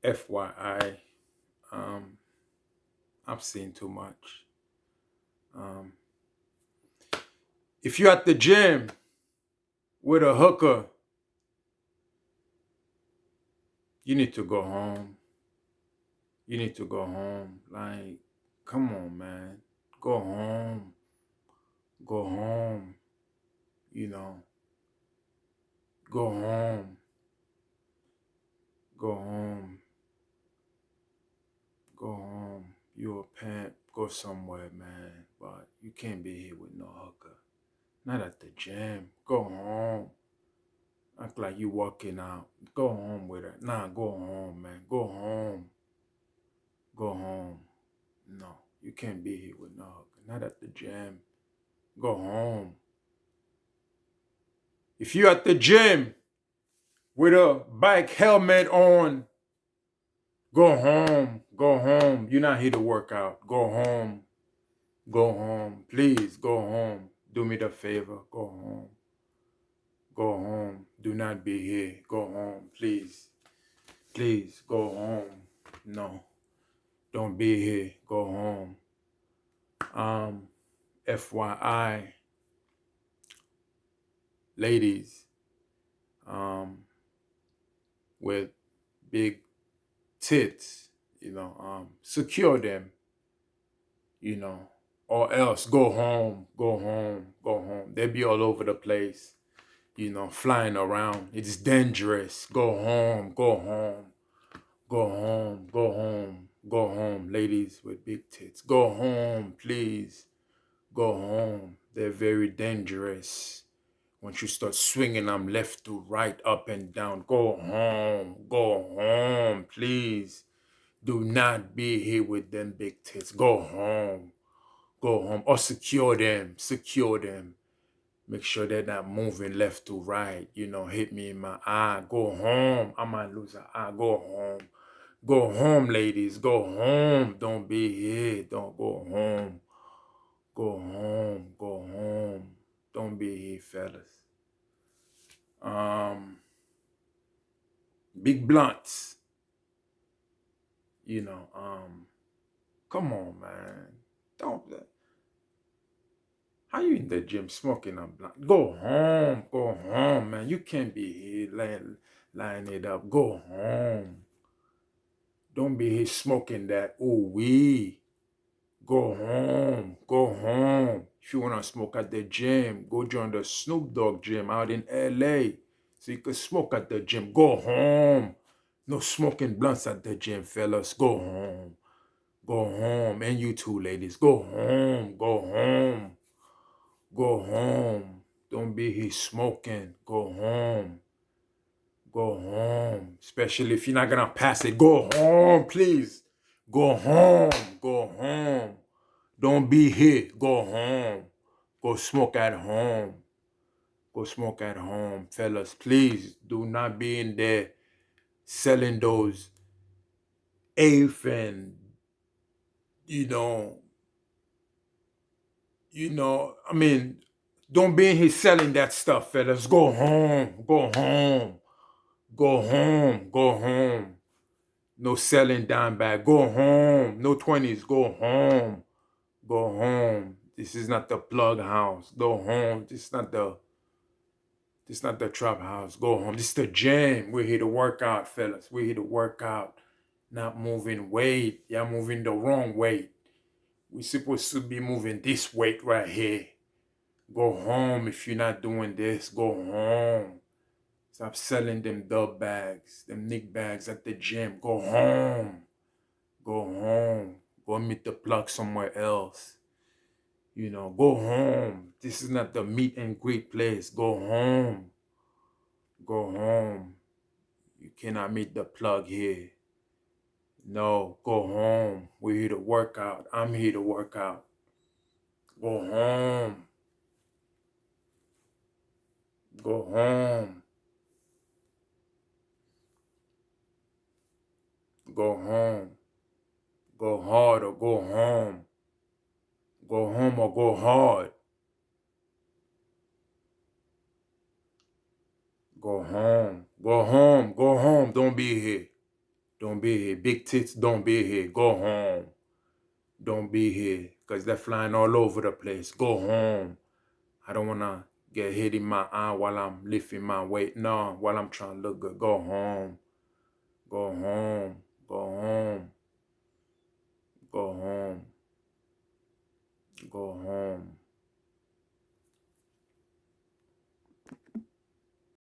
FYI, I've seen too much. Um, if you're at the gym with a hooker, you need to go home. You need to go home. Like, come on, man. Go home. Go home. You know, go home. Go home. Go home. You're a pimp. Go somewhere, man. But you can't be here with no hooker. Not at the gym. Go home. Act like you walking out. Go home with her. Nah, go home, man. Go home. Go home. No, you can't be here with no hooker. Not at the gym. Go home. If you're at the gym with a bike helmet on, go home. Go home. You're not here to work out. Go home. Go home. Please go home. Do me the favor. Go home. Go home. Do not be here. Go home. Please. Please go home. No. Don't be here. Go home. FYI, ladies, with big tits, secure them, or else go home, go home, go home. They be all over the place, flying around. It's dangerous. Go home, go home, go home, go home, go home. Ladies with big tits, go home, please. Go home. They're very dangerous. Once you start swinging them left to right, up and down, go home, please. Do not be here with them big tits. Go home, or secure them. Make sure they're not moving left to right, hit me in my eye. Go home, I might lose an eye. Go home, ladies, go home. Don't be here, don't go home. Go home, go home. Don't be here, fellas. Big blunts. Come on, man. Don't. How you in the gym smoking a blunt? Go home, man. You can't be here laying it up. Go home. Don't be here smoking that. Oh, we. Go home. Go home. If you wanna smoke at the gym, go join the Snoop Dogg gym out in LA. So you can smoke at the gym. Go home. No smoking blunts at the gym, fellas. Go home. Go home. And you too, ladies. Go home. Go home. Go home. Don't be here smoking. Go home. Go home. Especially if you're not gonna pass it. Go home, please. Go home. Go home. Don't be here. Go home. Go smoke at home. Go smoke at home. Fellas, please do not be in there selling those eighth and I mean, don't be in here selling that stuff, fellas. Go home. Go home. Go home. Go home. No selling dime bag. Go home. No 20s. Go home. Go home. This is not the plug house. Go home. This not the trap house. Go home. This is the gym. We're here to work out, fellas. We're here to work out. Not moving weight. Y'all moving the wrong weight. We're supposed to be moving this weight right here. Go home if you're not doing this. Go home. Stop selling them dub bags, them nick bags at the gym. Go home. Go home. Go meet the plug somewhere else. Go home. This is not the meet and greet place. Go home. Go home. You cannot meet the plug here. No, go home. We're here to work out. I'm here to work out. Go home. Go home. Go home. Go hard or go home. Go home or go hard. Go home. Go home. Go home. Don't be here. Don't be here. Big tits, don't be here. Go home. Don't be here, because they're flying all over the place. Go home. I don't want to get hit in my eye while I'm lifting my weight. No, while I'm trying to look good. Go home. Go home. Go home. Go home. Go home.